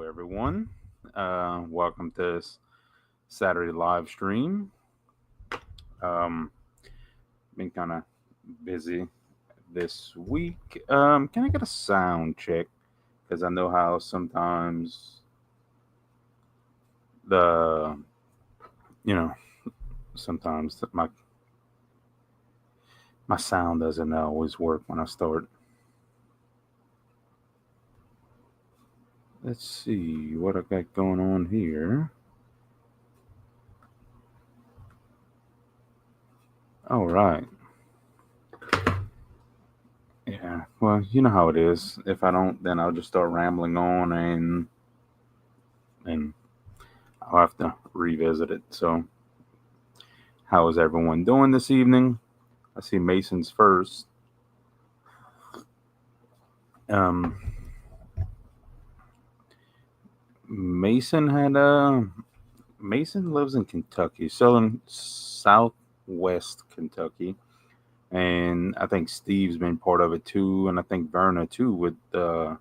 everyone. Welcome to this Saturday live stream. Um, been kind of busy this week. Can I get a sound check? Because I know how sometimes the you know sometimes my sound doesn't always work when I start. Let's see what I got going on here. All right. Yeah, well, you know how it is. If I don't, then I'll just start rambling on, and I'll have to revisit it. So, how is everyone doing this evening? I see Mason's first. Um, Mason had Mason lives in Kentucky, southwest Kentucky, and I think Steve's been part of it too, and I think Verna too with bunch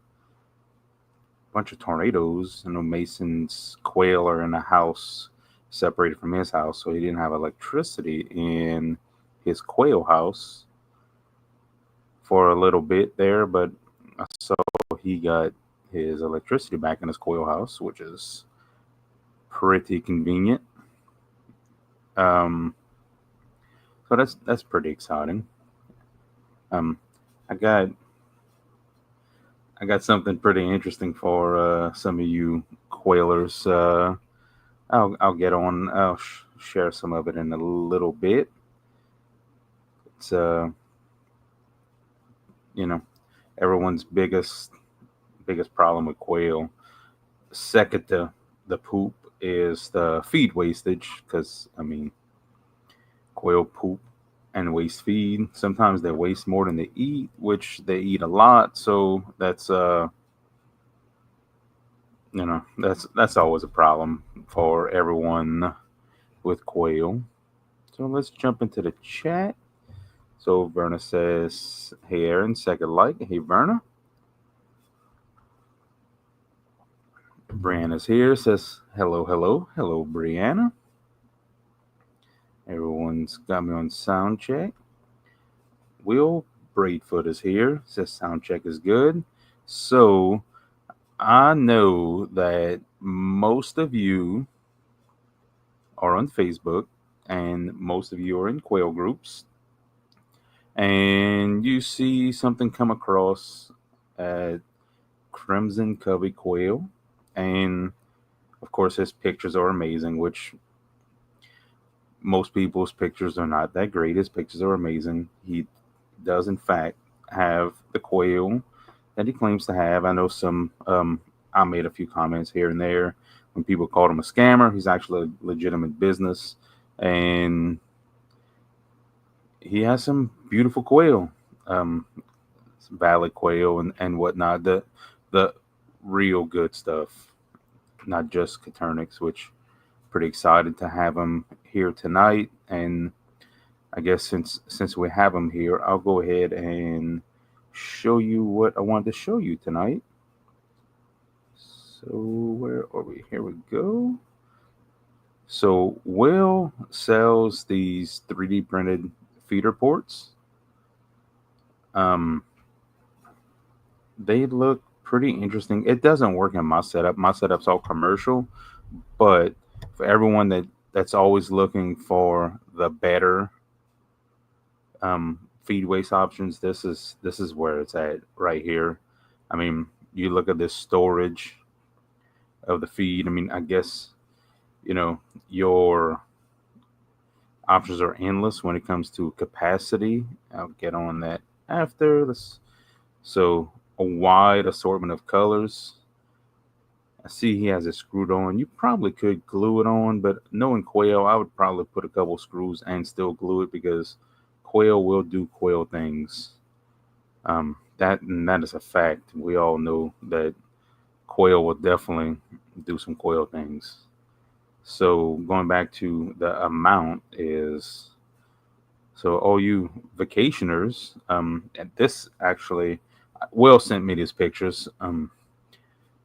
of tornadoes. I know Mason's quail are in a house separated from his house, so he didn't have electricity in his quail house for a little bit there, but I saw he got his electricity back in his quail house, which is pretty convenient. Um, so that's pretty exciting. Um, I got I got something pretty interesting for some of you quailers. I'll get on. I'll share some of it in a little bit. It's you know everyone's biggest problem with quail. Second to the poop is the feed wastage, because I mean quail poop and waste feed. Sometimes they waste more than they eat, which they eat a lot. So that's always a problem for everyone with quail. So let's jump into the chat. So Verna says, "Hey Aaron, second like." Hey Verna. Brianna's here. Says, "Hello, hello, hello, Brianna." Everyone's got me on sound check. Will Braidfoot is here. Says sound check is good. So I know that most of you are on Facebook and most of you are in quail groups, and you see something come across at Crimson Covey Quail, and of course his pictures are amazing, which most people's pictures are not that great. His pictures are amazing. He does in fact have the quail that he claims to have. I know I made a few comments here and there when people called him a scammer. He's actually a legitimate business, and he has some beautiful quail, some valid quail and whatnot. The real good stuff, not just Caternix, which pretty excited to have him here tonight. And I guess since we have him here, I'll go ahead and show you what I wanted to show you tonight. So where are we? Here we go. So Will sells these 3D printed feeder ports. Um, they look pretty interesting. It doesn't work in my setup. My setup's all commercial, but for everyone that's always looking for the better feed waste options, this is where it's at right here. I mean, you look at this storage of the feed. I mean, I guess your options are endless when it comes to capacity. I'll get on that after this. So a wide assortment of colors. I see he has it screwed on. You probably could glue it on, but knowing quail, I would probably put a couple screws and still glue it, because quail will do quail things. That is a fact. We all know that quail will definitely do some quail things. So going back to the amount is, so all you vacationers, and this actually, Will sent me these pictures.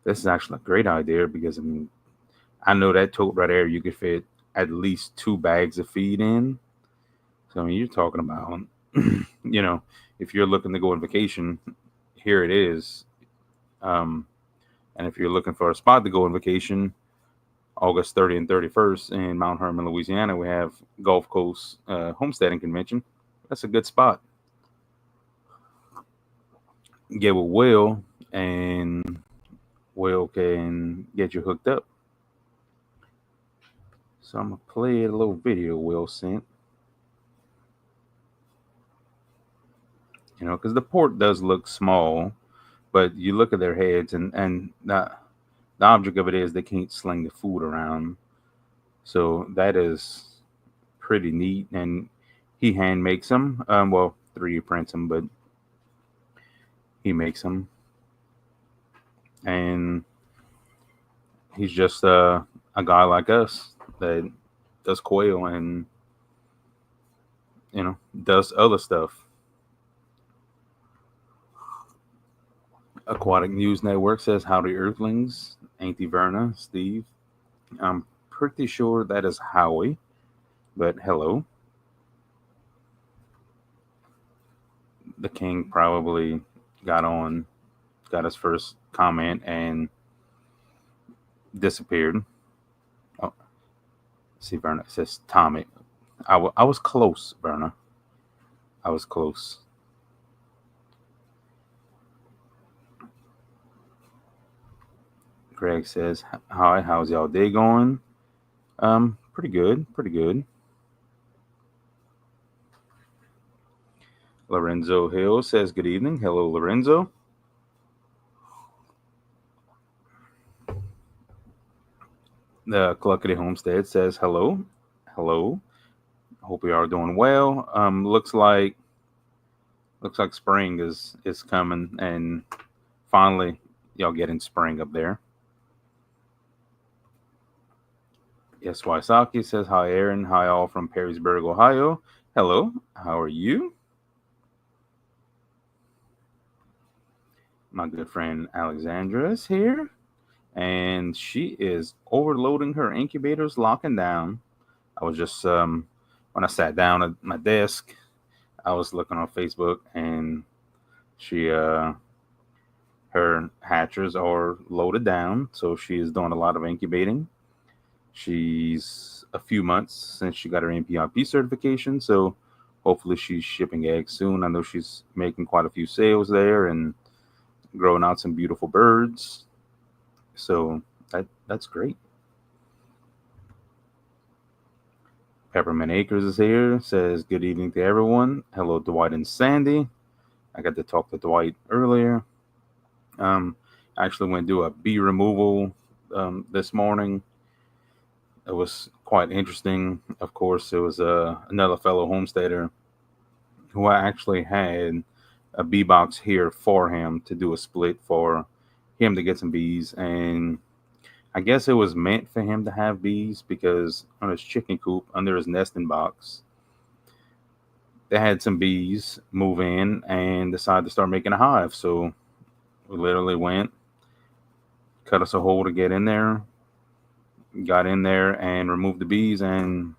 This is actually a great idea because I mean, I know that tote right there you could fit at least 2 bags of feed in. So I mean, you're talking about, you know, if you're looking to go on vacation, here it is. Um, and if you're looking for a spot to go on vacation, August 30 and 31st in Mount Hermon, Louisiana, we have Gulf Coast Homesteading Convention. That's a good spot. Get with Will, and Will can get you hooked up. So I'm gonna play a little video Will sent. You know, because the port does look small, but you look at their heads, and the object of it is they can't sling the food around. So that is pretty neat. And he hand makes them. Well, 3D prints them, but he makes them. And he's just a guy like us that does quail and, you know, does other stuff. Aquatic News Network says, "Howdy, Earthlings." Auntie Verna, Steve. I'm pretty sure that is Howie, but hello. The king probably got on, got his first comment, and disappeared. Oh, see, Verna says Tommy. I was close, Verna. I was close. Greg says, "Hi, how's y'all day going?" Pretty good, pretty good. Lorenzo Hill says, "Good evening." Hello, Lorenzo. The Cluckety Homestead says, "Hello, hello. Hope you are doing well." Looks like spring is coming, and finally y'all getting spring up there. Yes, Waisaki says, "Hi, Aaron. Hi, all from Perrysburg, Ohio." Hello, how are you? My good friend Alexandra is here, and she is overloading her incubators, locking down. I was just when I sat down at my desk, I was looking on Facebook, and she her hatchers are loaded down, so she is doing a lot of incubating. She's a few months since she got her NPIP certification, so hopefully she's shipping eggs soon. I know she's making quite a few sales there and growing out some beautiful birds. So that's great. Peppermint Acres is here. Says, "Good evening to everyone." Hello, Dwight and Sandy. I got to talk to Dwight earlier. I actually went to do a bee removal this morning. It was quite interesting. Of course, it was another fellow homesteader who I actually had a bee box here for him to do a split for him to get some bees. And I guess it was meant for him to have bees because on his chicken coop under his nesting box, they had some bees move in and decide to start making a hive. So we literally went, cut us a hole to get in there, got in there and removed the bees and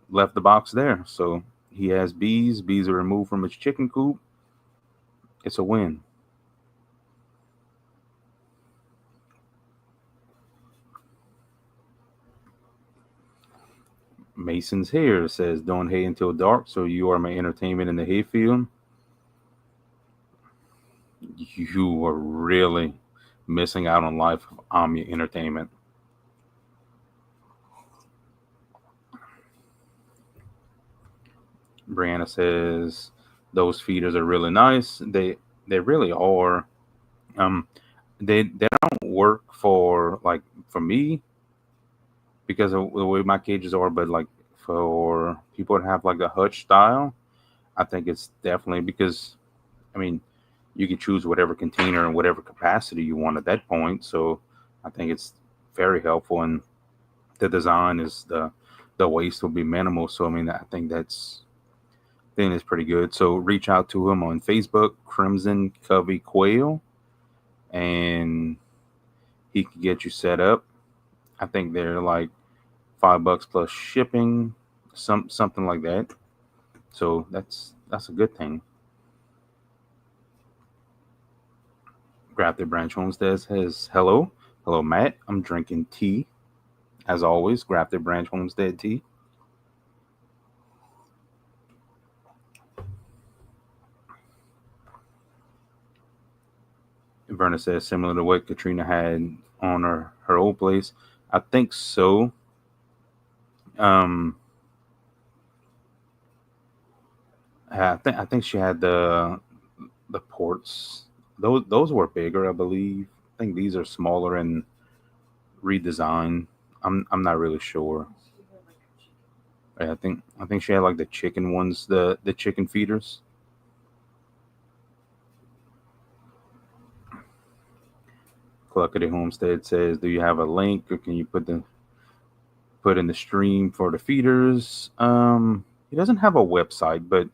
left the box there. So he has bees. Bees are removed from his chicken coop. It's a win. Mason's here says, "Don't hay until dark, so you are my entertainment in the hayfield." You are really missing out on life of Omni Entertainment. Brianna says, "Those feeders are really nice. They really are. Um, they don't work for like for me because of the way my cages are, but like for people that have like a hutch style, I think it's definitely because I mean you can choose whatever container and whatever capacity you want at that point. So I think it's very helpful, and the design is the waste will be minimal. So I mean I think that's thing is pretty good. So reach out to him on Facebook, Crimson Covey Quail, and he could get you set up. I think they're like $5 plus shipping, something like that. So that's a good thing. Grafted Branch Homestead says hello, hello Matt. I'm drinking tea as always. Grafted Branch Homestead tea. Verna says similar to what Katrina had on her old place. I think so. Um, I think she had the ports. Those were bigger, I believe. I think these are smaller and redesigned. I'm not really sure. Yeah, I think she had like the chicken ones, the chicken feeders. Cluckety Homestead says, "Do you have a link, or can you put in the stream for the feeders?" He doesn't have a website, but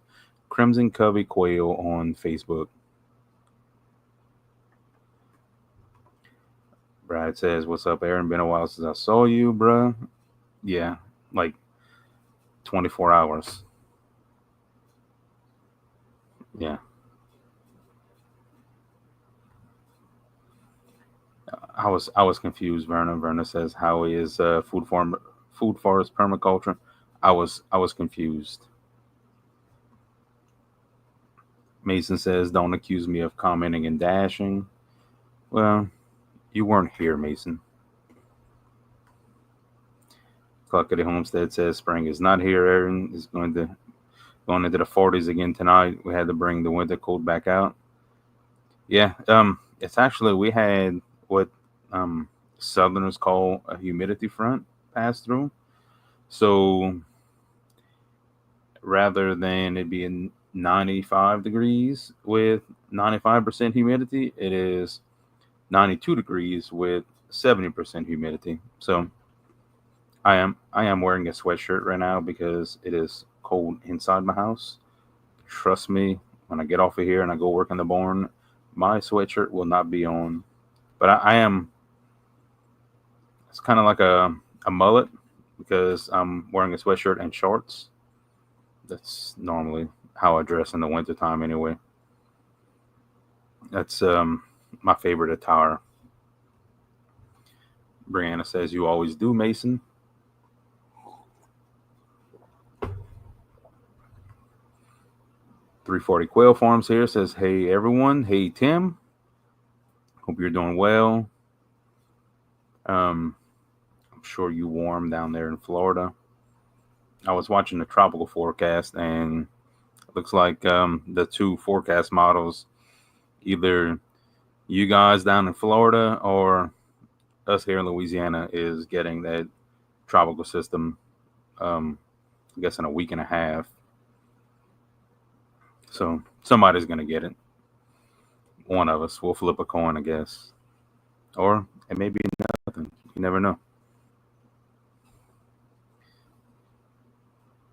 Crimson Covey Quail on Facebook. Brad says, "What's up, Aaron? Been a while since I saw you, bruh." Yeah, like 24 hours. Yeah, I was confused. Verna says, "How is food forest permaculture?" I was confused. Mason says, "Don't accuse me of commenting and dashing." Well, you weren't here, Mason. Cluckety Homestead says, "Spring is not here. Aaron is going into the 40s again tonight. We had to bring the winter coat back out." Yeah, it's actually we had what um Southerners call a humidity front pass through. So rather than it being 95 degrees with 95% humidity, it is 92 degrees with 70% humidity. So I am wearing a sweatshirt right now because it is cold inside my house. Trust me, when I get off of here and I go work in the barn, my sweatshirt will not be on. But I am. It's kind of like a mullet because I'm wearing a sweatshirt and shorts. That's normally how I dress in the wintertime anyway. That's my favorite attire. Brianna says you always do, Mason. 340 Quail Farms here says, "Hey everyone, hey Tim. Hope you're doing well. Um, I'm sure you warm down there in Florida." I was watching the tropical forecast, and it looks like the two forecast models, either you guys down in Florida or us here in Louisiana, is getting that tropical system. I guess in a week and a half. So somebody's gonna get it. One of us. We'll flip a coin, I guess, or it may be nothing. You never know.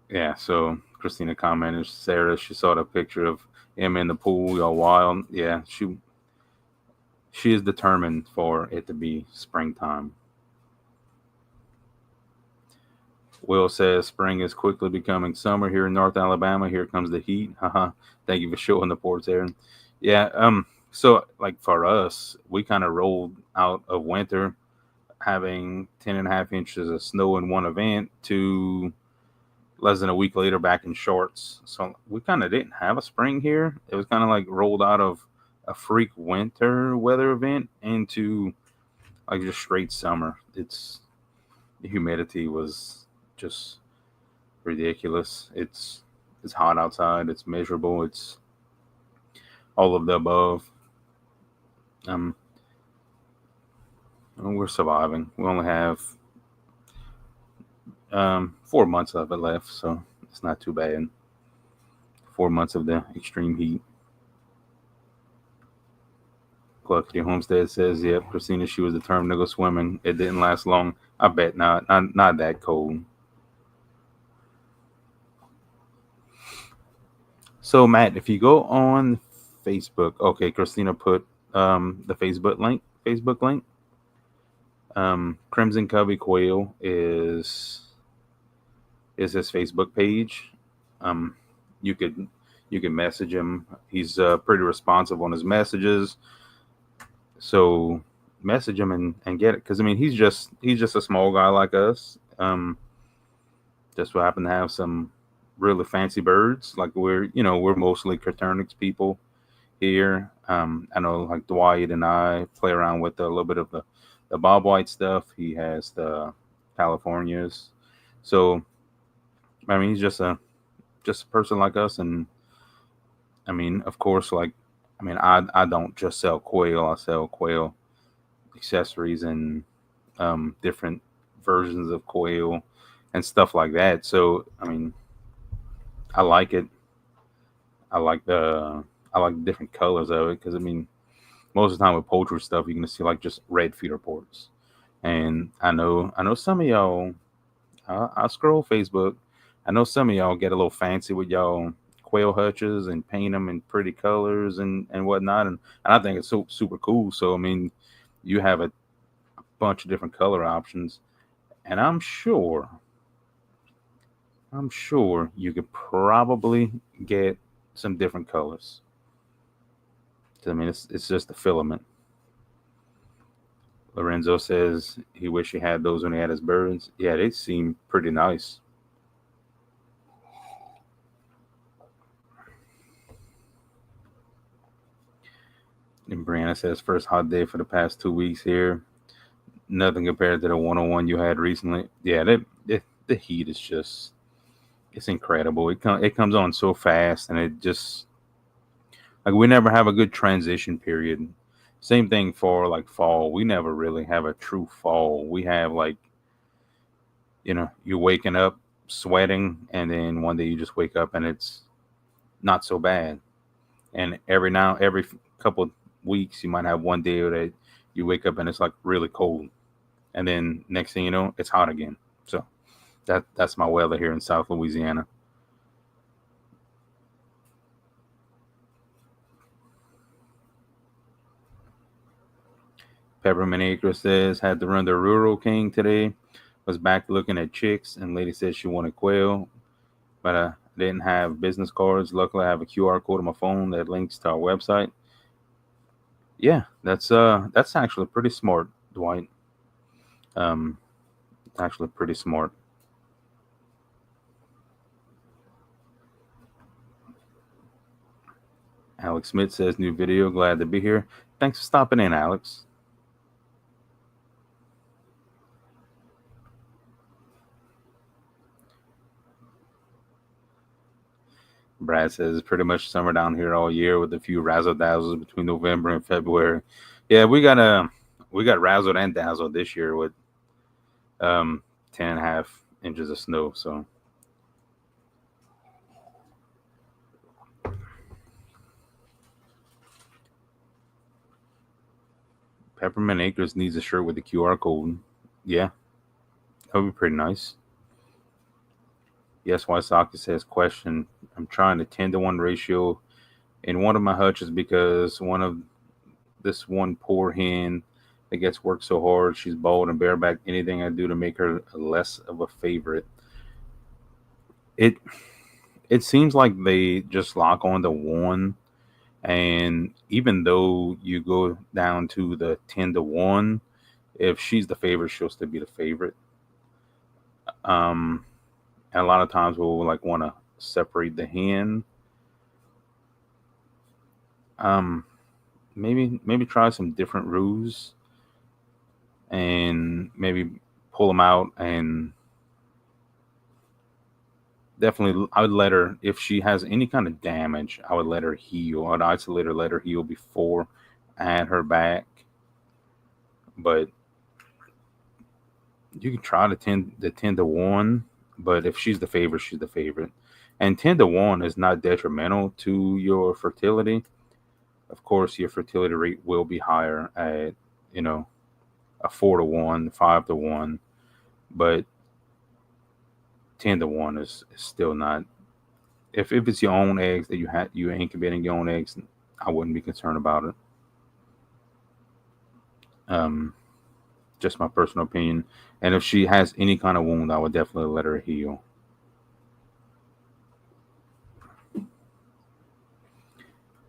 Yeah. So Christina commented, Sarah, she saw the picture of him in the pool, all wild. Yeah, she is determined for it to be springtime. Will says spring is quickly becoming summer here in North Alabama. Here comes the heat. Haha. Thank you for showing the ports, Aaron. Yeah. So like for us, we kind of rolled out of winter having 10.5 inches of snow in one event to less than a week later back in shorts. So we kind of didn't have a spring here. It was kind of like rolled out of a freak winter weather event into like just straight summer. The humidity was just ridiculous. It's hot outside. It's miserable. It's all of the above. Um, we're surviving. We only have 4 months of it left, so it's not too bad. 4 months of the extreme heat. Cluckety Homestead says, "Yep, Christina, she was determined to go swimming. It didn't last long. I bet not. Not that cold." So Matt, if you go on Facebook, okay, Christina put the Facebook link. Facebook link. Crimson Cubby Quail is his Facebook page. Um, you could you can message him. He's pretty responsive on his messages. So message him and get it, because I mean he's just a small guy like us. Just so happen to have some really fancy birds. Like we're mostly Craternix people here. I know like Dwight and I play around with a little bit of the Bob White stuff. He has the Californias. So I mean he's just a person like us. And I mean of course, like I mean I don't just sell quail. I sell quail accessories and different versions of quail and stuff like that. So I mean I like it. I like the different colors of it, because I mean most of the time with poultry stuff you're gonna see like just red feeder ports. And I know some of y'all. I scroll Facebook. I know some of y'all get a little fancy with y'all quail hutches and paint them in pretty colors and whatnot, and I think it's so super cool. So I mean, you have a bunch of different color options, and I'm sure you could probably get some different colors. I mean, it's just the filament. Lorenzo says he wish he had those when he had his birds. Yeah, they seem pretty nice. And Brianna says first hot day for the past 2 weeks here. Nothing compared to the 101 you had recently. Yeah, the heat is just it's incredible. It comes on so fast, and it just like we never have a good transition period. Same thing for like fall. We never really have a true fall. We have like you're waking up sweating, and then one day you just wake up and it's not so bad. And every couple of weeks you might have one day that you wake up and it's like really cold, and then next thing you know it's hot again. So that's my weather here in South Louisiana. Peppermint Acre says had to run the Rural King today. Was back looking at chicks, and lady said she wanted quail, but I didn't have business cards. Luckily, I have a QR code on my phone that links to our website. Yeah, that's actually pretty smart, Dwight. Um, actually pretty smart. Alex Smith says new video. Glad to be here. Thanks for stopping in, Alex. Brad says it's pretty much summer down here all year with a few razzle dazzles between November and February. Yeah, we got razzled and dazzled this year with 10.5 inches of snow. So Peppermint Acres needs a shirt with the QR code. Yeah, that would be pretty nice. Yes, Wysocki says question. I'm trying to 10-to-1 ratio in one of my hutches because one of this one poor hen that gets worked so hard. She's bald and bareback. Anything I do to make her less of a favorite. It it seems like they just lock on to one, and even though you go down to the 10-to-1, if she's the favorite, she'll still be the favorite. Um, and a lot of times we'll like want to separate the hen. Um, maybe try some different ruse and maybe pull them out, and definitely I would let her, if she has any kind of damage, I would let her heal. I'd isolate her, let her heal before I add her back. But you can try the 10-to-1, but if she's the favorite, she's the favorite. And 10-to-1 is not detrimental to your fertility. Of course, your fertility rate will be higher at you know a 4-to-1, 5-to-1, but 10-to-1 is still not. If it's your own eggs that you're incubating your own eggs, I wouldn't be concerned about it. Um, Just my personal opinion. And if she has any kind of wound, I would definitely let her heal.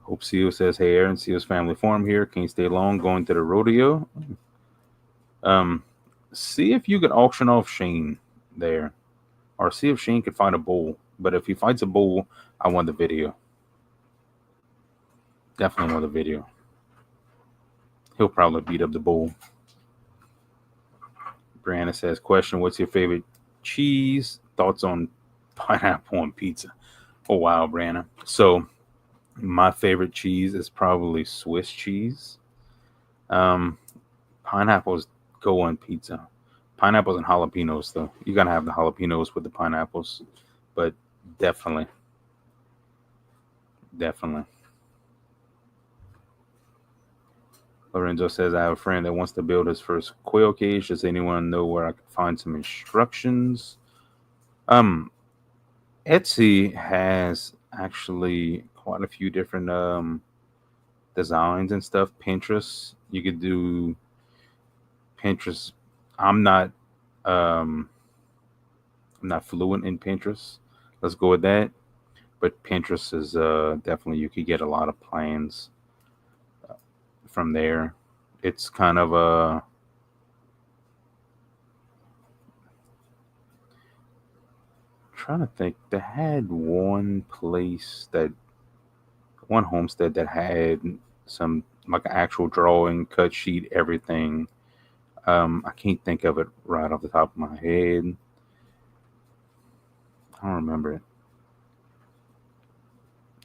Hope Seal says, "Hey, Aaron, Seal's family farm here. Can't stay long. Going to the rodeo. Um, see if you could auction off Shane there, or see if Shane could find a bull. But if he finds a bull, I want the video. Definitely want the video. He'll probably beat up the bull." Brianna says, "Question: What's your favorite cheese? Thoughts on pineapple on pizza?" Oh wow, Brianna. So my favorite cheese is probably Swiss cheese. Um, Pineapples go on pizza. Pineapples and jalapenos, though. You gotta have the jalapenos with the pineapples, but definitely, definitely. Lorenzo says, "I have a friend that wants to build his first quail cage. Does anyone know where I can find some instructions?" Um, Etsy has actually quite a few different designs and stuff. Pinterest, you could do Pinterest. I'm not um I'm not fluent in Pinterest. Let's go with that. But Pinterest is definitely, you could get a lot of plans from there. It's kind of a trying to think. They had one homestead that had some like an actual drawing, cut sheet, everything. I can't think of it right off the top of my head. I don't remember it.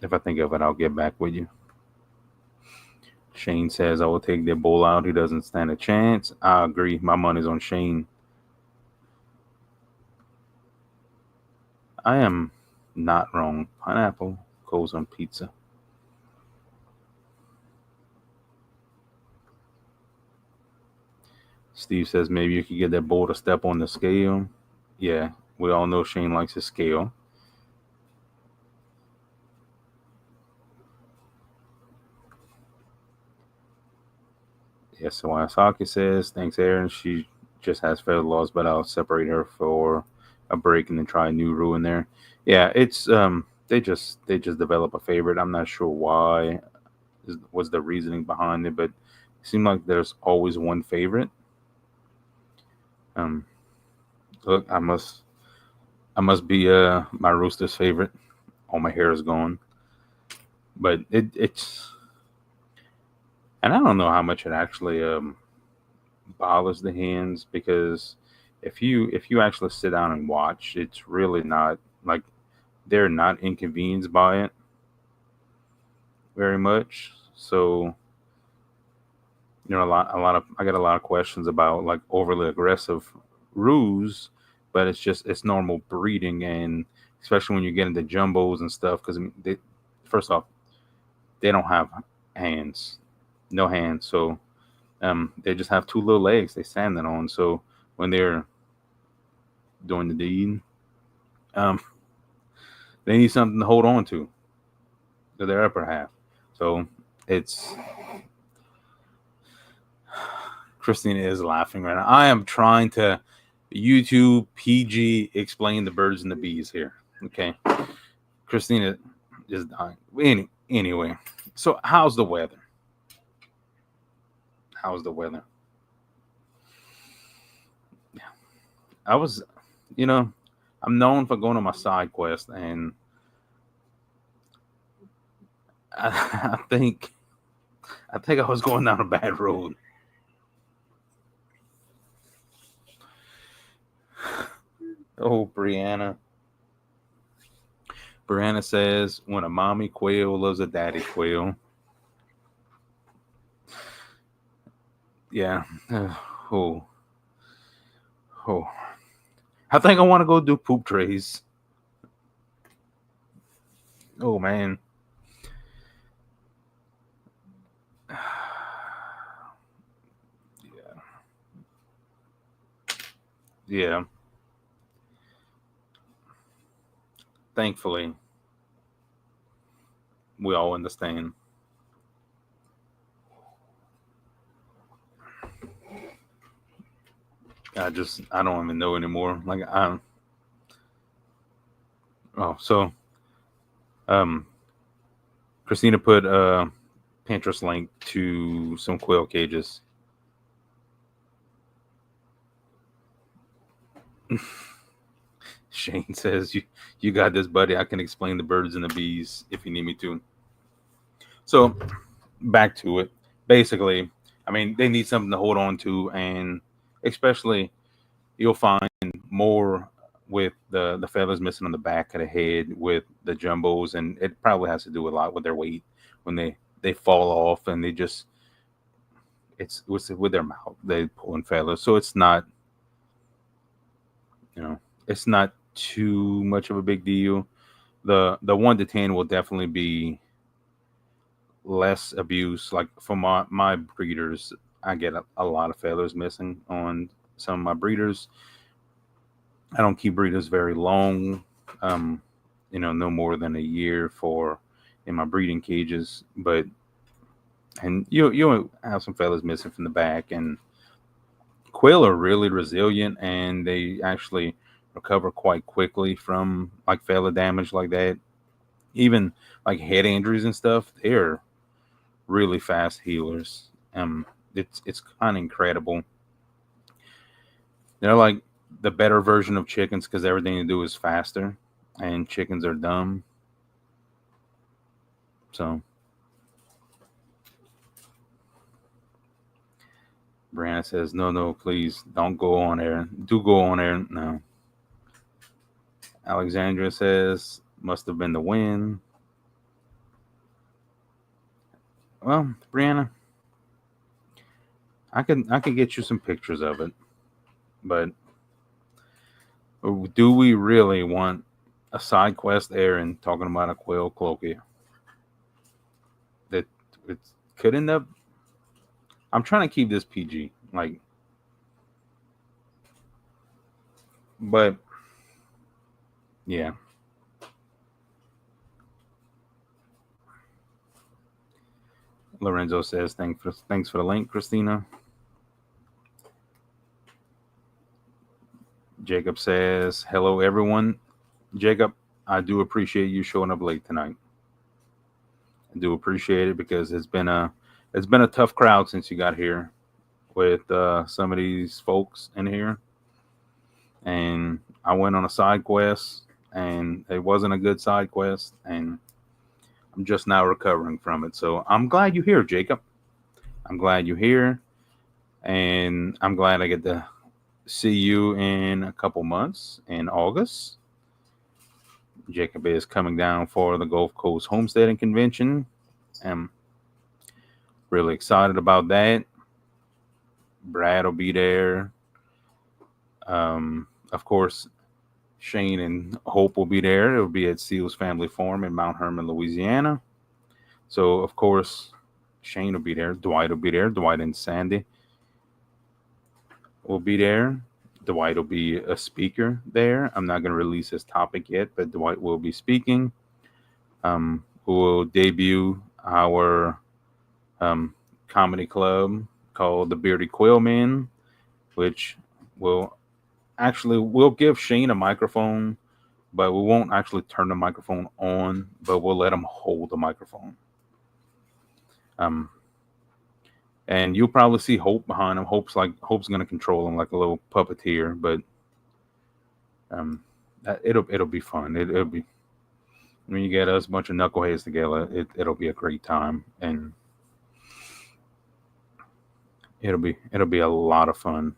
If I think of it, I'll get back with you. Shane says, "I will take the bull out. He doesn't stand a chance." I agree. My money's on Shane. I am not wrong. Pineapple goes on pizza. Steve says, "Maybe you could get that bull to step on the scale." Yeah, we all know Shane likes his scale. Yes, so Asaki says, "Thanks, Aaron. She just has feather laws, but I'll separate her for a break and then try a new rule in there." Yeah, it's they just develop a favorite. I'm not sure why was the reasoning behind it, but it seemed like there's always one favorite. Um, Look, I must be my rooster's favorite. All my hair is gone, but it's and I don't know how much it actually bothers the hens, because if you actually sit down and watch, it's really not like they're not inconvenienced by it very much. So a lot of I get a lot of questions about like overly aggressive ruse, but it's normal breeding, and especially when you get into jumbos and stuff, because they, first off, they don't have hands, no hands, so they just have two little legs they stand it on. So when they're doing the deed, um, they need something to hold on to their upper half. So it's Christina is laughing right now. I am trying to YouTube PG explain the birds and the bees here. Okay, Christina is dying. Anyway, so how's the weather? How's the weather? I was, you know, I'm known for going on my side quest, and I, I think I think I was going down a bad road. Oh, Brianna. Brianna says, "When a mommy quail loves a daddy quail." Yeah. Oh, oh. I think I want to go do poop trays. Oh man. Yeah. Yeah. Thankfully, we all understand. I don't even know anymore. Like I oh so um Christina put a Pinterest link to some quail cages. Shane says you got this, buddy. I can explain the birds and the bees if you need me to. So back to it. Basically, I mean they need something to hold on to, and especially you'll find more with the feathers missing on the back of the head with the jumbos, and it probably has to do a lot with their weight when they fall off and they just it's with their mouth they pull in feathers, so it's not you know it's not too much of a big deal. The 1 to 10 will definitely be less abuse. Like for my breeders, I get a lot of feathers missing on some of my breeders. I don't keep breeders very long. Um, no more than a year for in my breeding cages. But and you'll have some feathers missing from the back. And quail are really resilient, and they actually recover quite quickly from like feather damage like that. Even like head injuries and stuff, they're really fast healers. It's kind of incredible. They're like the better version of chickens because everything they do is faster, and chickens are dumb. So, Brianna says, "No, no, please don't go on air. Do go on air. No." Alexandra says, "Must have been the wind." Well, Brianna, I can get you some pictures of it, but do we really want a side quest Aaron talking about a quail cloakia that it could end up? I'm trying to keep this PG, like, but yeah. Lorenzo says, thanks for the link, Christina." Jacob says, "Hello, everyone." Jacob, I do appreciate you showing up late tonight. I do appreciate it because it's been a tough crowd since you got here with some of these folks in here, and I went on a side quest, and it wasn't a good side quest, and I'm just now recovering from it. So I'm glad you're here, Jacob. I'm glad you're here, and I'm glad I get to see you in a couple months in August. Jacob is coming down for the Gulf Coast Homesteading Convention. I'm really excited about that. Brad will be there. Of course, Shane and Hope will be there. It will be at Seals Family Farm in Mount Hermon, Louisiana. So, of course, Shane will be there. Dwight will be there. Dwight and Sandy will be there. Dwight will be a speaker there. I'm not going to release his topic yet, but Dwight will be speaking. Who will debut our comedy club called the Beardy Quail Men, which will we'll give Shane a microphone, but we won't actually turn the microphone on, but we'll let him hold the microphone. And you'll probably see Hope behind him. Hope's gonna control him like a little puppeteer, but it'll be fun. It'll be when you get us a bunch of knuckleheads together, it'll be a great time, and it'll be a lot of fun.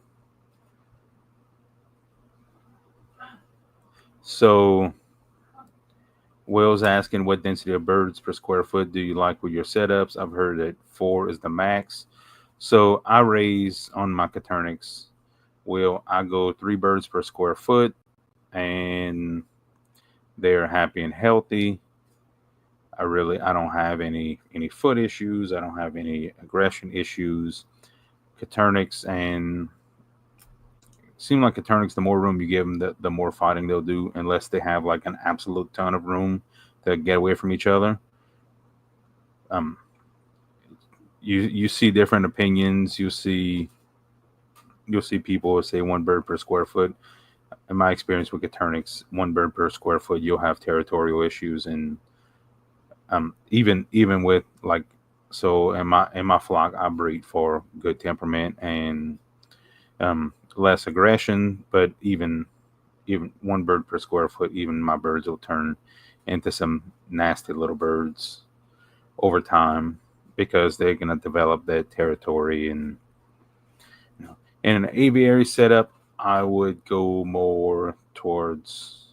So Will's asking, what density of birds per square foot do you like with your setups? I've heard that 4 is the max. So I raise on my Caternix. I go 3 birds per square foot, and they're happy and healthy. I don't have any foot issues. I don't have any aggression issues. Caternix, and seem like Caternix, the more room you give them, the more fighting they'll do, unless they have like an absolute ton of room to get away from each other. You see different opinions. You see you'll see people say 1 bird per square foot. In my experience with Caternix, 1 bird per square foot, you'll have territorial issues, and even with like, so in my flock, I breed for good temperament and less aggression, but even 1 bird per square foot, even my birds will turn into some nasty little birds over time because they're gonna develop that territory. And in an aviary setup, I would go more towards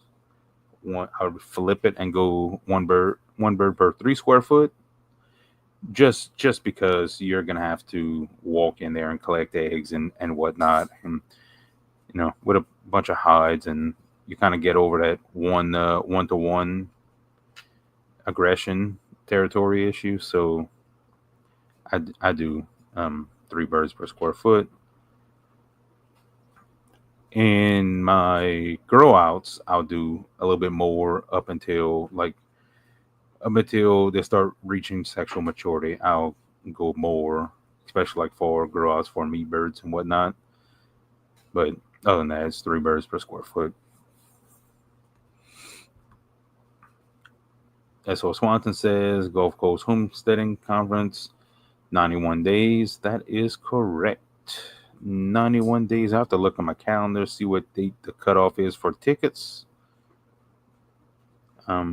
one. I would flip it and go 1 bird per 3 square foot, just because you're gonna have to walk in there and collect eggs and whatnot, and with a bunch of hides, and you kind of get over that one to one aggression territory issue. So I do 3 birds per square foot. In my grow outs, I'll do a little bit more up until they start reaching sexual maturity. I'll go more, especially like for grow outs for meat birds and whatnot. But other than that, it's 3 birds per square foot. So Swanton says Gulf Coast Homesteading Conference, 91 days. That is correct. 91 days. I have to look at my calendar, see what date the cutoff is for tickets. Yeah,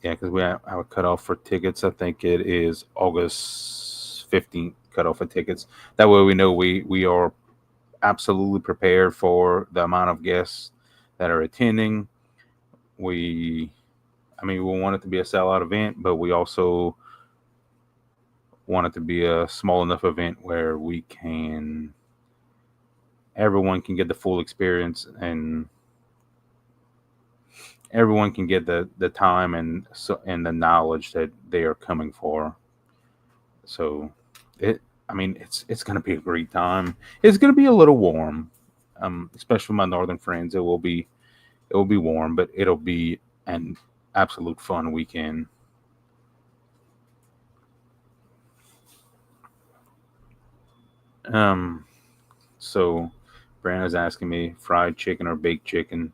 because we have a cutoff for tickets. I think it is August 15th cutoff for tickets. That way we know we are absolutely prepared for the amount of guests that are attending. We want it to be a sellout event, but we also want it to be a small enough event where everyone can get the full experience, and everyone can get the time and the knowledge that they are coming for. So it's gonna be a great time. It's gonna be a little warm, especially my northern friends. It will be warm, but it'll be an absolute fun weekend. Um, so Brandon's asking me fried chicken or baked chicken.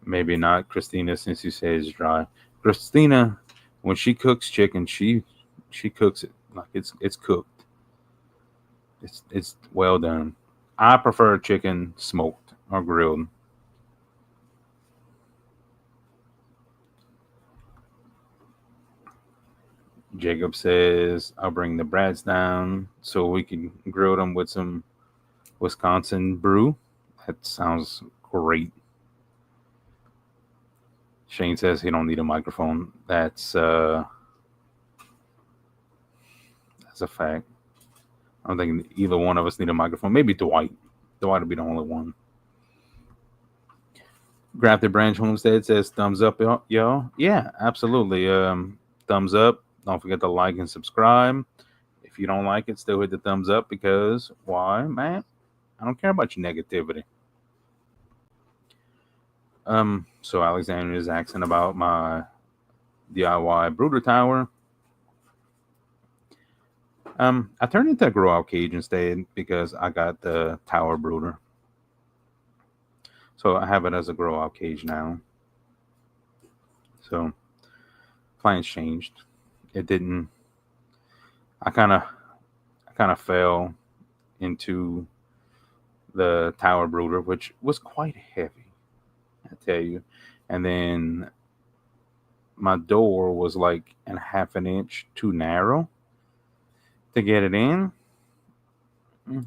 Maybe not Christina, since you say it's dry. Christina, when she cooks chicken, she cooks it like it's cooked. It's well done. I prefer chicken smoked or grilled. Jacob says I'll bring the brats down so we can grill them with some Wisconsin brew. That sounds great. Shane says he don't need a microphone. That's a fact. I don't think either one of us need a microphone. Maybe Dwight. Dwight will be the only one. Grafted Branch Homestead says thumbs up, y'all. Yeah, absolutely. Thumbs up. Don't forget to like and subscribe. If you don't like it, still hit the thumbs up, because why, man? I don't care about your negativity. So Alexander is asking about my DIY brooder tower. I turned into a grow out cage instead because I got the tower brooder. So I have it as a grow out cage now. So plans changed. It didn't. I kind of fell into the tower brooder, which was quite heavy, I tell you. And then my door was like a half an inch too narrow to get it in,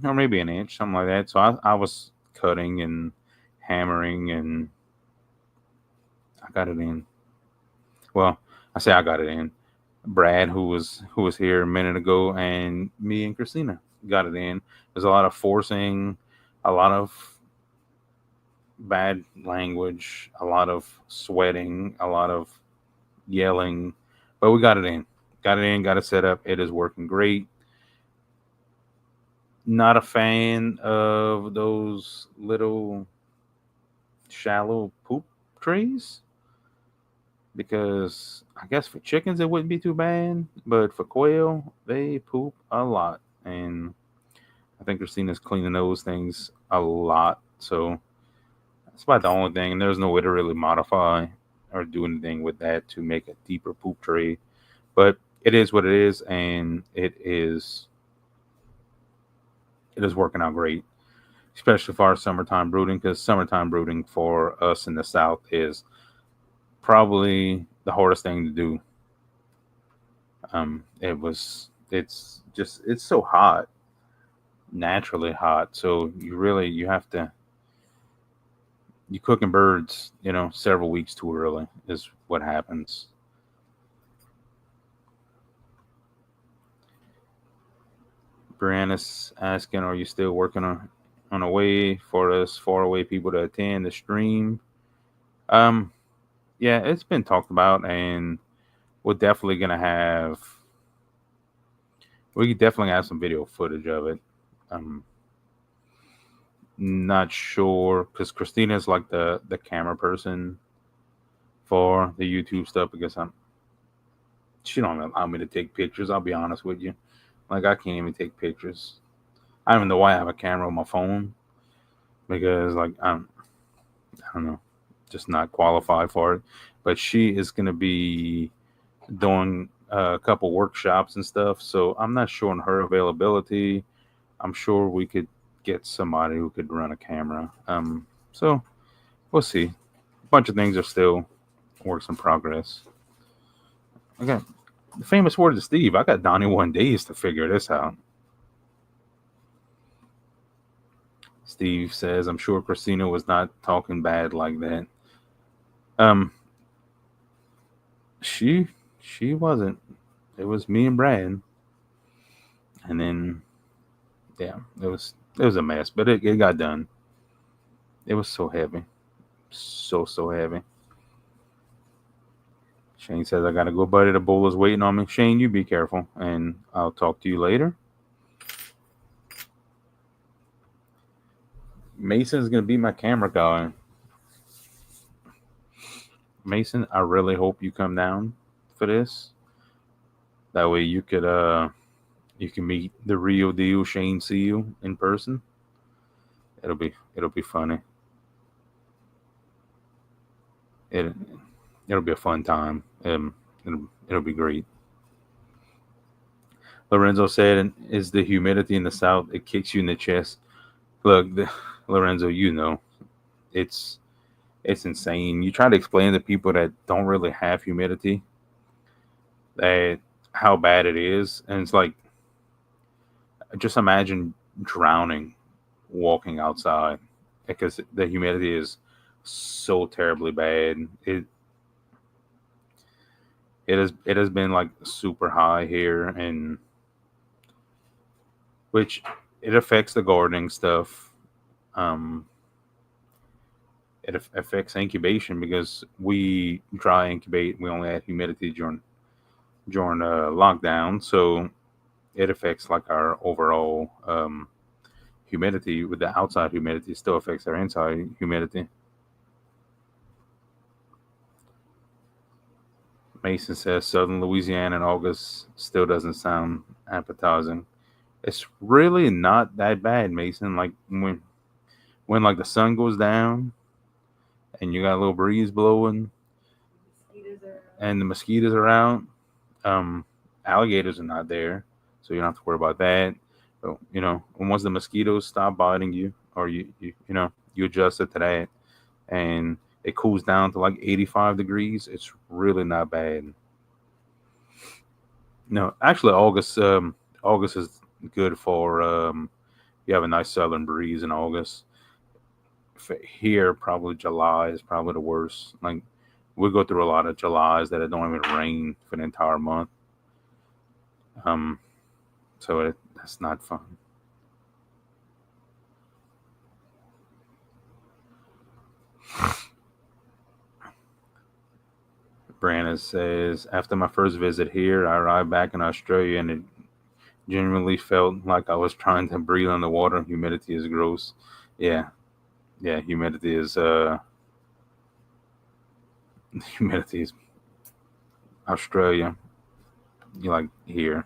or maybe an inch, something like that. So I was cutting and hammering, and I got it in. Well, I say I got it in. Brad, who was here a minute ago, and me and Christina got it in. There's a lot of forcing, a lot of bad language, a lot of sweating, a lot of yelling, but we got it in. Got it in, got it set up. It is working great. Not a fan of those little shallow poop trays, because I guess for chickens it wouldn't be too bad, but for quail they poop a lot, and I think Christina's cleaning those things a lot. So that's about the only thing. And there's no way to really modify or do anything with that to make a deeper poop tray. But it is what it is, and it is working out great, especially for our summertime brooding. Because summertime brooding for us in the South is probably the hardest thing to do. It's so hot, naturally hot. So you have to you cooking birds, several weeks too early is what happens. Brianna's asking, are you still working on a way for us far away people to attend the stream? Um, yeah, it's been talked about, and we're definitely gonna have we could definitely have some video footage of it. Um, not sure because Christina's like the camera person for the YouTube stuff because she don't allow me to take pictures. I'll be honest with you, like I can't even take pictures. I don't even know why I have a camera on my phone because like I don't know, just not qualified for it. But she is gonna be doing a couple workshops and stuff, so I'm not sure on her availability. I'm sure we could get somebody who could run a camera. So we'll see. A bunch of things are still works in progress. Okay, the famous words of Steve. I got 91 days to figure this out. Steve says, "I'm sure Christina was not talking bad like that." Um, she she wasn't. It was me and Brad, and then yeah, it was a mess, but it got done. It was so heavy, so heavy. Shane says I gotta go, buddy. The bowl is waiting on me. Shane, you be careful, and I'll talk to you later. Mason's gonna be my camera guy. Mason, I really hope you come down for this. That way you can meet the real deal Shane Seal in person. It'll be funny. It it'll be a fun time. It'll be great. Lorenzo said, "Is the humidity in the south? It kicks you in the chest." Look, Lorenzo, it's it's insane. You try to explain to people that don't really have humidity that how bad it is, and it's like just imagine drowning walking outside because the humidity is so terribly bad. It has been like super high here, and which it affects the gardening stuff. Um, it affects incubation because we dry incubate. We only had humidity during lockdown, so it affects like our overall humidity. With the outside humidity, still affects our inside humidity. Mason says Southern Louisiana in August still doesn't sound appetizing. It's really not that bad, Mason. Like when like the sun goes down and you got a little breeze blowing and the mosquitoes are out, um, alligators are not there, so you don't have to worry about that. So, and once the mosquitoes stop biting you, or you adjust it to that, and it cools down to like 85 degrees, it's really not bad. No, actually, August is good for you have a nice southern breeze in August. Here, probably July is probably the worst. Like we go through a lot of Julys that it don't even rain for the entire month. Um, so that's not fun. Brandon says, after my first visit here, I arrived back in Australia and it genuinely felt like I was trying to breathe underwater. Humidity is gross. Yeah, yeah, humidity is Australia. You like here.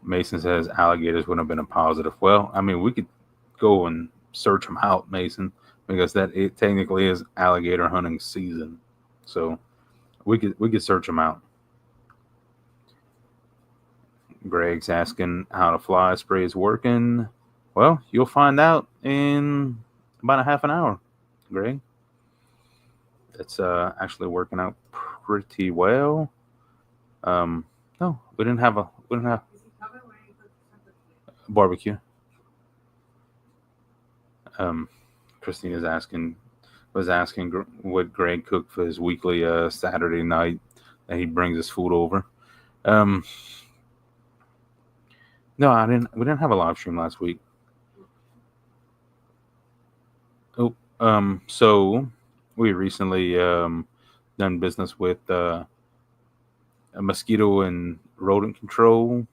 Mason says alligators would have been a positive. Well, I mean, we could go and search them out, Mason, because that it technically is alligator hunting season. So we could search them out. Greg's asking how the fly spray is working. Well, you'll find out in about a half an hour, Greg. It's actually working out pretty well. Um, no, we didn't have barbecue. Um, Christina's asking was asking what Greg cooked for his weekly Saturday night that he brings his food over. Um, no, I didn't. We didn't have a live stream last week. Oh, so we recently done business with a mosquito and rodent control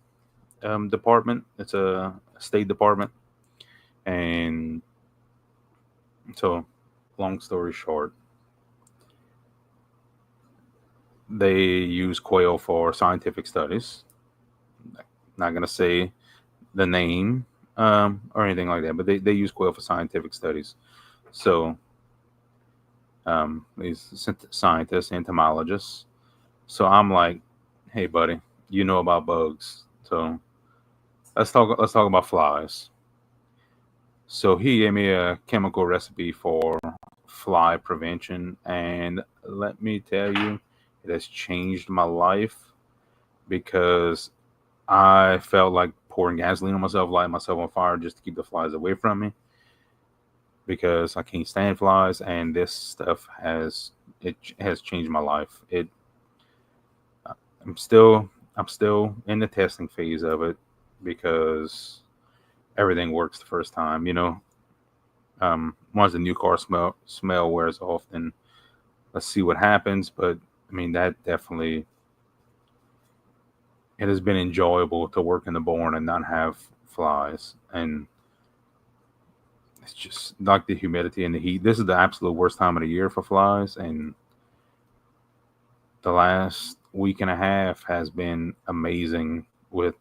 department. It's a state department, and so long story short, they use quail for scientific studies. Not gonna say the name or anything like that, but they use quail for scientific studies. So these scientists, entomologists. So I'm like, hey, buddy, you know about bugs, so let's talk about flies. So he gave me a chemical recipe for fly prevention, and let me tell you, it has changed my life because I felt like pouring gasoline on myself, lighting myself on fire just to keep the flies away from me because I can't stand flies, and this stuff has changed my life. I'm still in the testing phase of it because everything works the first time. Once the new car smell wears off, then let's see what happens. But I mean, that definitely it has been enjoyable to work in the barn and not have flies. And it's just like the humidity and the heat. This is the absolute worst time of the year for flies, and the last week and a half has been amazing with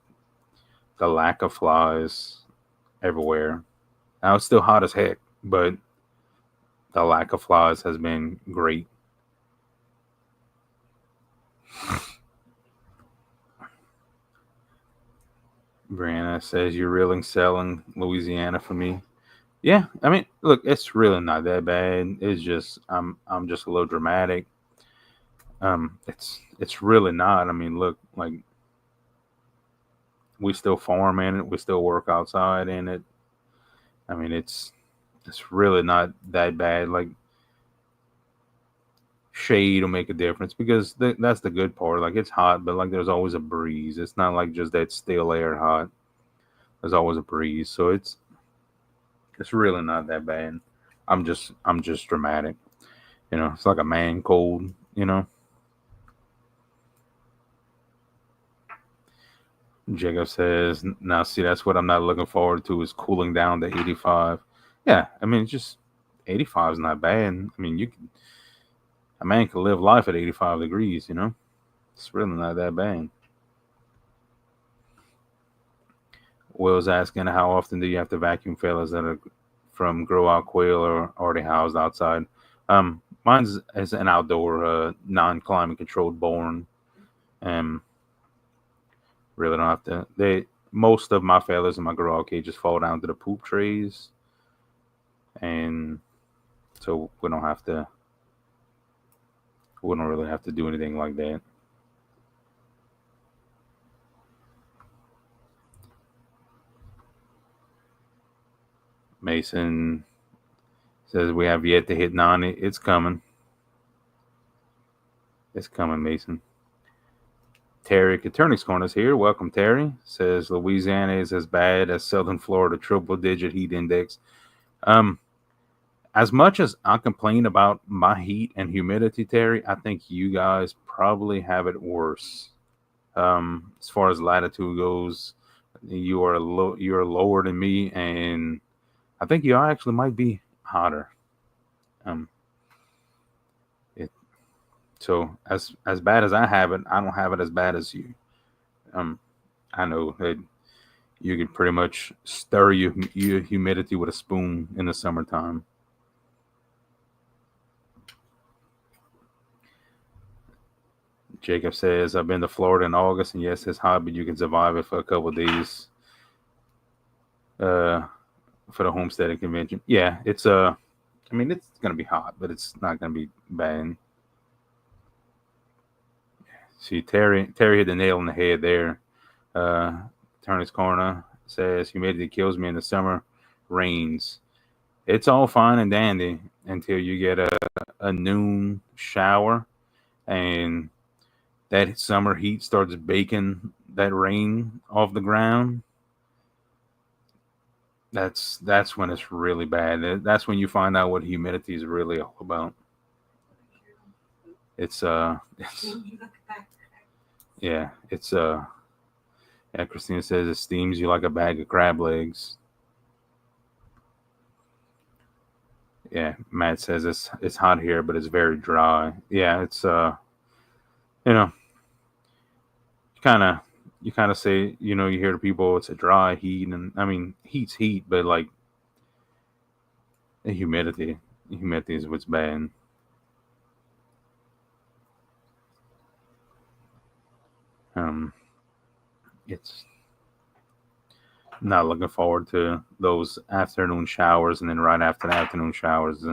the lack of flies everywhere. Now it's still hot as heck, but the lack of flies has been great. Brianna says you're really selling Louisiana for me. Yeah, I mean, look, it's really not that bad. It's just I'm just a little dramatic. It's really not. I mean, look, like we still farm in it, we still work outside in it. I mean, it's really not that bad. Like shade will make a difference because that's the good part. Like it's hot, but like there's always a breeze. It's not like just that still air hot. There's always a breeze, so it's really not that bad. I'm just dramatic. It's like a man cold. Jacob says, "Now see, that's what I'm not looking forward to is cooling down to 85." Yeah, I mean, it's just 85 is not bad. I mean, a man can live life at 85 degrees. It's really not that bad. Will's asking, how often do you have to vacuum failures that are from grow out quail or already housed outside? Mine's is an outdoor, non-climate controlled barn. And really don't have to. Most of my failures in my grow out cages fall down to the poop trays, and so we don't really have to do anything like that. Mason says we have yet to hit 90. It's coming. It's coming, Mason. Terry Attorney's Corner's here. Welcome, Terry. Says Louisiana is as bad as Southern Florida triple digit heat index. As much as I complain about my heat and humidity, Terry, I think you guys probably have it worse. As far as latitude goes, you're lower than me, and I think you actually might be hotter. Um, it, so as bad as I have it, I don't have it as bad as you. Um, I know that You could pretty much stir your humidity with a spoon in the summertime. Jacob says, I've been to Florida in August, and yes, it's hot, but you can survive it for a couple of days uh, for the homesteading convention. Yeah, I mean, it's going to be hot, but it's not going to be bad. See, Terry hit the nail on the head there. Uh, Tony's Corner says, humidity kills me in the summer rains. It's all fine and dandy until you get a noon shower and that summer heat starts baking that rain off the ground. That's when it's really bad. That's when you find out what humidity is really all about. It's yeah, yeah, Christina says it steams you like a bag of crab legs. Yeah, Matt says it's hot here, but it's very dry. Yeah, it's you know, kind of you kind of say, you hear the people, it's a dry heat, and I mean, heat's heat, but like the humidity is what's bad. Um, it's not looking forward to those afternoon showers, and then right after the afternoon showers,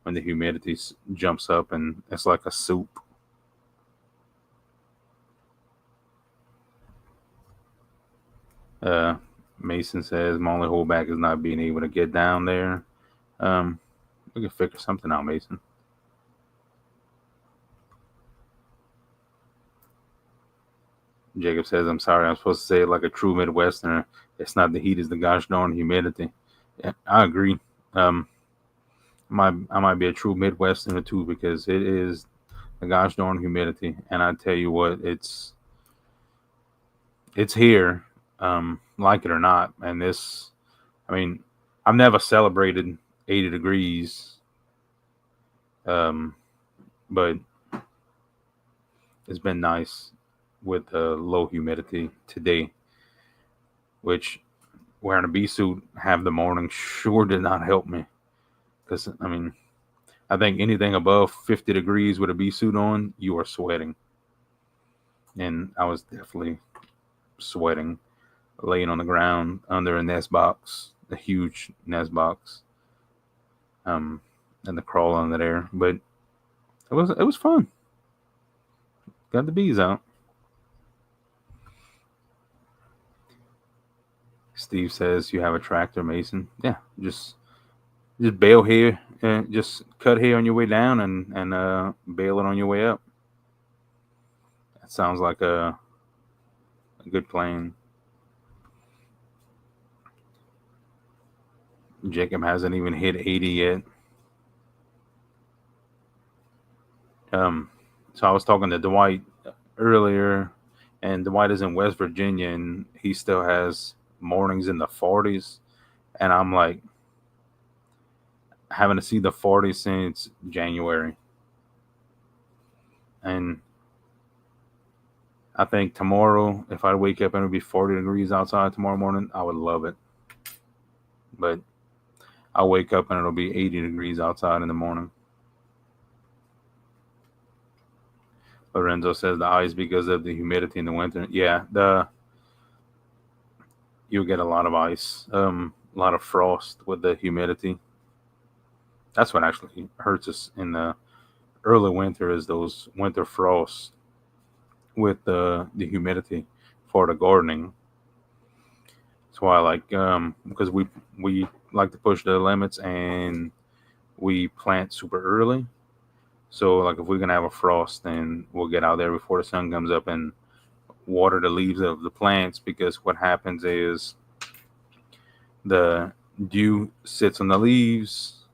when the humidity jumps up and it's like a soup. Uh, Mason says my only holdback is not being able to get down there. Um, we can figure something out, Mason. Jacob says, I'm sorry, I'm supposed to say it like a true Midwesterner. It's not the heat, it's the gosh darn humidity. Yeah, I agree. Um, I might be a true Midwesterner too because it is the gosh darn humidity. And I tell you what, it's here, like it or not. And I mean, I've never celebrated 80 degrees, um, but it's been nice with low humidity today, which wearing a bee suit half the morning sure did not help me. Because, I mean, I think anything above 50 degrees with a bee suit on, you are sweating. And I was definitely sweating, laying on the ground under a nest box, a huge nest box, um, and the crawl under there. But it was fun. Got the bees out. Steve says you have a tractor, Mason. Yeah, just bale hay and just cut hay on your way down and bale it on your way up. That sounds like a good plan. Jacob hasn't even hit 80 yet. Um, so I was talking to Dwight earlier, and Dwight is in West Virginia, and he still has mornings in the 40s, and I'm like having to see the 40s since January, and I think tomorrow, if I wake up and it'll be 40 degrees outside tomorrow morning, I would love it. But I'll wake up and it'll be 80 degrees outside in the morning. Lorenzo says the ice because of the humidity in the winter. Yeah, you'll get a lot of ice, a lot of frost with the humidity. That's what actually hurts us in the early winter is those winter frosts with the humidity for the gardening. That's why I like because we like to push the limits and we plant super early. So like if we're gonna have a frost, then we'll get out there before the sun comes up and water the leaves of the plants because what happens is the dew sits on the leaves,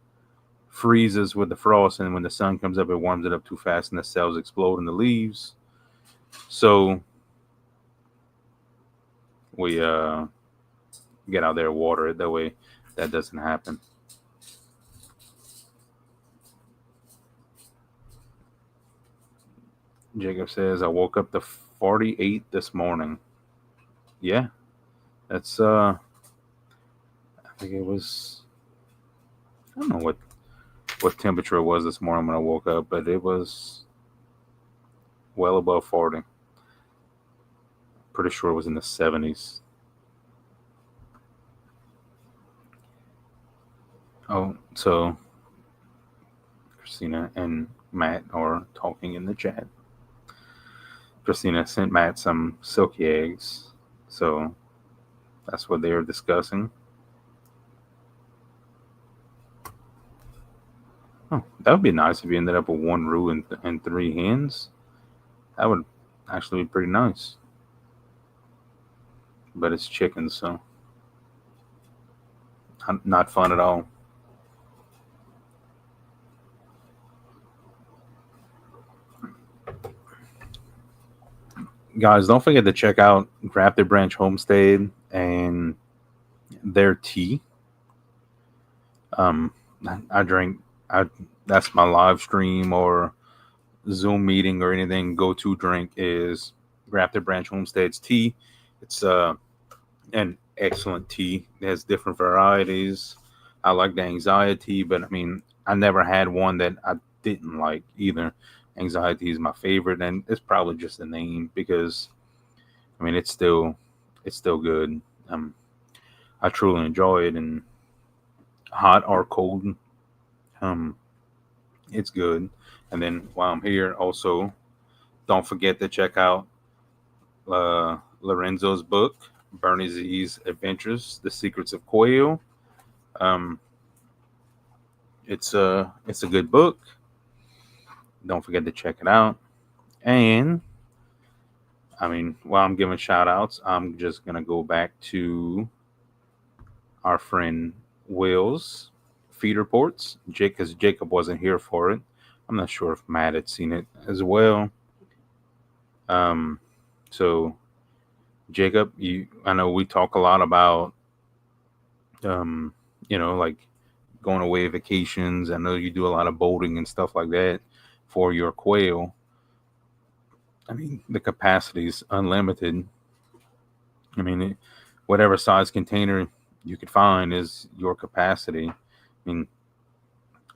freezes with the frost, and when the sun comes up, it warms it up too fast, and the cells explode in the leaves. So we get out there and water it. That way, that doesn't happen. Jacob says, I woke up to 48 this morning. Yeah, That's I think it was, I don't know what temperature it was this morning when I woke up, but it was well above 40. Pretty sure it was in the 70s. Oh, so Christina and Matt are talking in the chat. Christina sent Matt some silky eggs, so that's what they were discussing. Oh, that would be nice if you ended up with one roux and three hens. That would actually be pretty nice. But it's chicken, so not fun at all. Guys, don't forget to check out Grafted Branch Homestead and their tea. Um, I drink. I That's my live stream or Zoom meeting or anything. Go to drink is Grafted Branch Homestead's tea. It's an excellent tea. It has different varieties. I like the anxiety, but I mean, I never had one that I didn't like either. Anxiety is my favorite, and it's probably just the name because I mean it's still good. Um, I truly enjoy it, and hot or cold, um, it's good. And then while I'm here, also don't forget to check out Lorenzo's book, Bernie Z's Adventures: The Secrets of Quail. Um, it's a good book. Don't forget to check it out. And I mean, while I'm giving shout outs, I'm just gonna go back to our friend Will's feed reports. Jake, because Jacob wasn't here for it. I'm not sure if Matt had seen it as well. Um, so Jacob, I know we talk a lot about, um, like going away vacations. I know you do a lot of boating and stuff like that for your quail. I mean, the capacity is unlimited. I mean, whatever size container you could find is your capacity. I mean,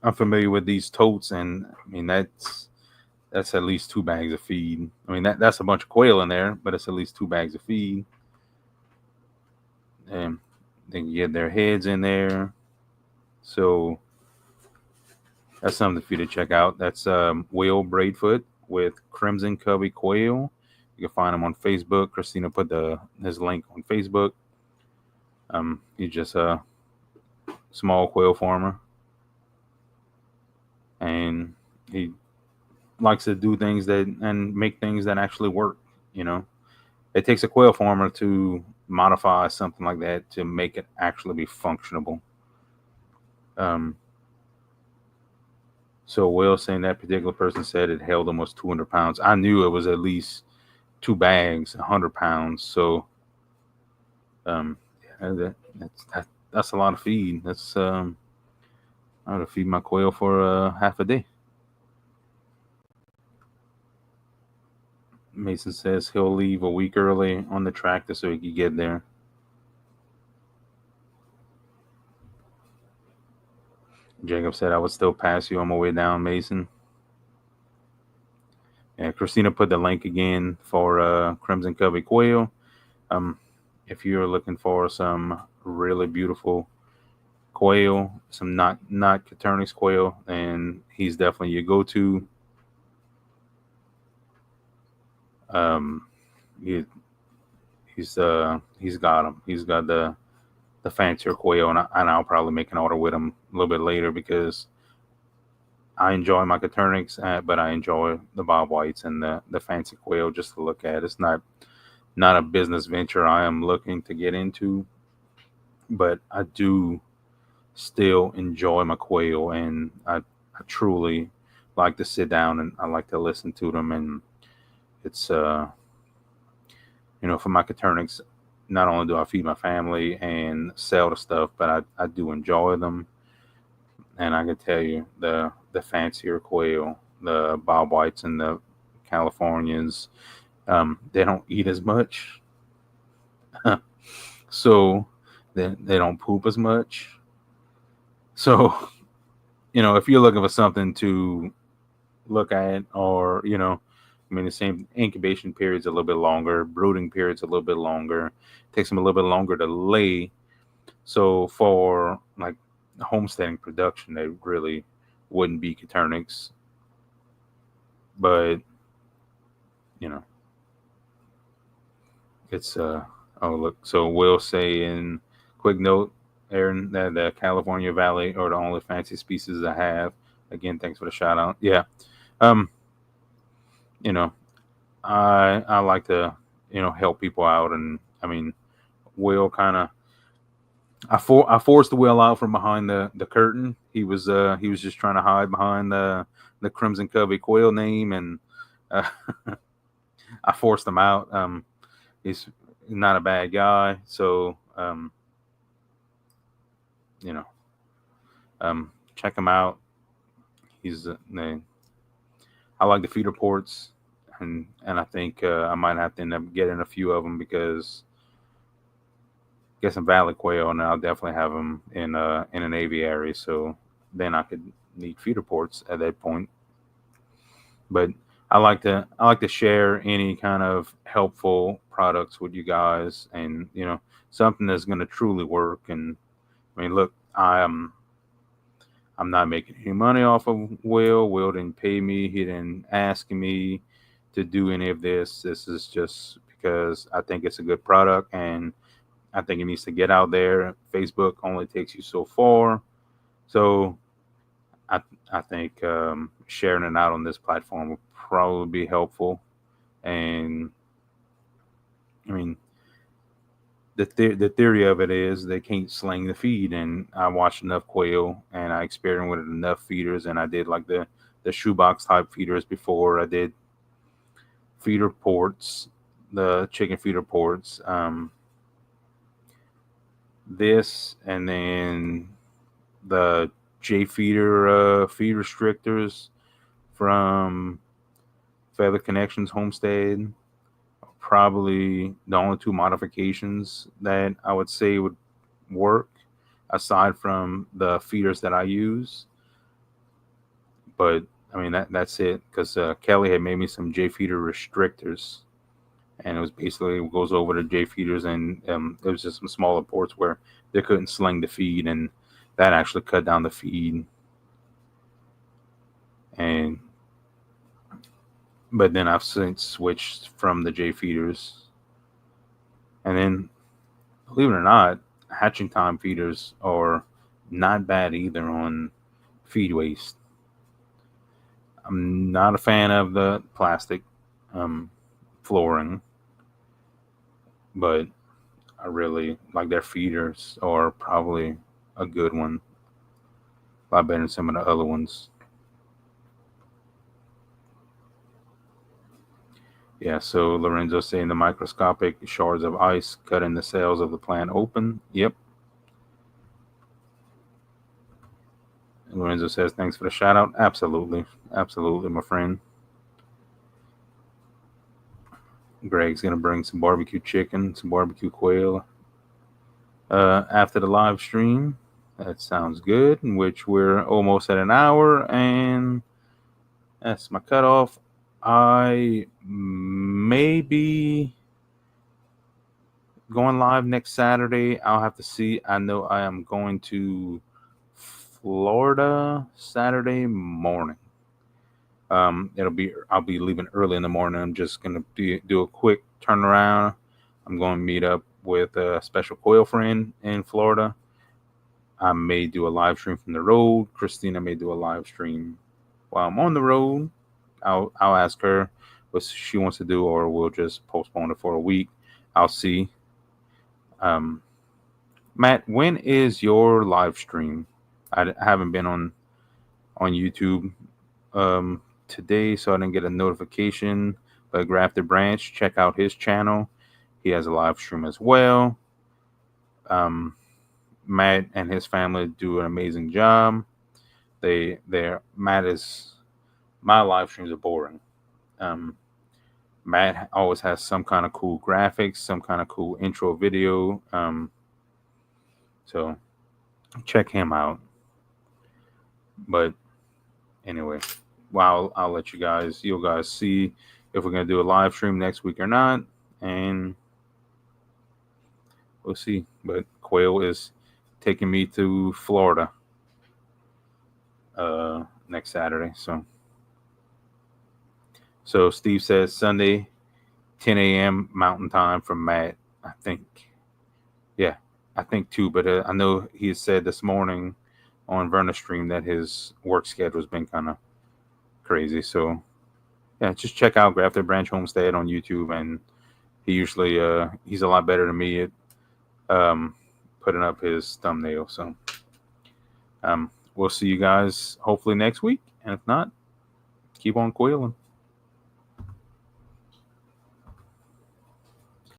I'm familiar with these totes, and I mean that's at least 2 bags of feed. I mean that's a bunch of quail in there, but it's at least 2 bags of feed, and they can get their heads in there. So that's something for you to check out. That's Will Braidfoot with Crimson Cubby Quail. You can find him on Facebook. Christina put his link on Facebook. He's just a small quail farmer, and he likes to do things that and make things that actually work. You know, it takes a quail farmer to modify something like that to make it actually be functionable. Um, so Will saying that particular person said it held almost 200 pounds. I knew it was at least 2 bags, 100 pounds. So yeah, that's a lot of feed. That's I would feed my quail for half a day. Mason says he'll leave a week early on the tractor so he can get there. Jacob said I would still pass you on my way down, Mason. And Christina put the link again for Crimson Cubby Quail. Um, if you're looking for some really beautiful quail, some not Caternix quail, and he's definitely your go-to. Um, he, he's got them. He's got the fancier quail, and I'll probably make an order with him a little bit later because I enjoy my Caternix, but I enjoy the Bob Whites and the fancy quail just to look at. It's not a business venture I am looking to get into, but I do still enjoy my quail, and I truly like to sit down and I like to listen to them, and it's for my Caternix, not only do I feed my family and sell the stuff, but I do enjoy them. And I can tell you the fancier quail, the Bob Whites and the Californians, they don't eat as much. so they don't poop as much. So if you're looking for something to look at, or I mean, the same incubation period's a little bit longer, brooding period's a little bit longer, takes them a little bit longer to lay. So for like homesteading production, they really wouldn't be Caternix. But you know, it's oh look, so we'll say in quick note, Aaron, that the California Valley are the only fancy species I have. Again, thanks for the shout out. Yeah. Um, you know, I like to help people out, and I mean, Will kind of I forced the Will out from behind the curtain. He was just trying to hide behind the Crimson Covey Quail name, and uh, I forced him out. He's not a bad guy, so you know, check him out. He's I like the feeder ports, and I think I might have to end up getting a few of them because get some valley quail, and I'll definitely have them in an aviary. So then I could need feeder ports at that point. But I like to share any kind of helpful products with you guys, and something that's going to truly work. And I mean, look, I'm not making any money off of Will. Will didn't pay me. He didn't ask me to do any of this. This is just because I think it's a good product, and I think it needs to get out there. Facebook only takes you so far. So I I think sharing it out on this platform will probably be helpful. And I mean, the theory of it is they can't sling the feed, and I watched enough quail, and I experimented with enough feeders, and I did like the shoebox type feeders before. I did feeder ports, the chicken feeder ports. This, and then the J feeder feed restrictors from Feather Connections Homestead. Probably the only two modifications that I would say would work, aside from the feeders that I use. But I mean that's it, because Kelly had made me some J feeder restrictors, and it was basically it goes over the J feeders, and it was just some smaller ports where they couldn't sling the feed, and that actually cut down the feed. And but then I've since switched from the J feeders, and then believe it or not, hatching time feeders are not bad either on feed waste. I'm not a fan of the plastic um, flooring, but I really like their feeders are probably a good one, a lot better than some of the other ones. Yeah, so Lorenzo saying the microscopic shards of ice cutting the cells of the plant open. Yep. Lorenzo says thanks for the shout out. Absolutely. Absolutely, my friend. Greg's gonna bring some barbecue chicken, some barbecue quail after the live stream. That sounds good. In which we're almost at an hour, and that's my cutoff. I may be going live next Saturday. I'll have to see. I know I am going to Florida Saturday morning. I'll be leaving early in the morning. I'm just gonna do a quick turnaround. I'm going to meet up with a special quail friend in Florida. I may do a live stream from the road. Christina may do a live stream while I'm on the road. I'll ask her what she wants to do, or we'll just postpone it for a week. I'll see. Um, Matt, when is your live stream? I haven't been on YouTube today, so I didn't get a notification. But Grafted Branch, check out his channel. He has a live stream as well. Matt and his family do an amazing job. Matt is, my live streams are boring. Matt always has some kind of cool graphics, some kind of cool intro video. So check him out. But anyway, well, I'll let you guys see if we're gonna do a live stream next week or not, and we'll see. But Quail is taking me to Florida next Saturday. So Steve says Sunday, 10 a.m. Mountain Time from Matt. I think, yeah, I think too. But I know he said this morning on Verna Stream that his work schedule has been kind of crazy. So yeah, just check out Grafted Branch Homestead on YouTube, and he usually he's a lot better than me at putting up his thumbnail. So we'll see you guys hopefully next week, and if not, keep on quailing.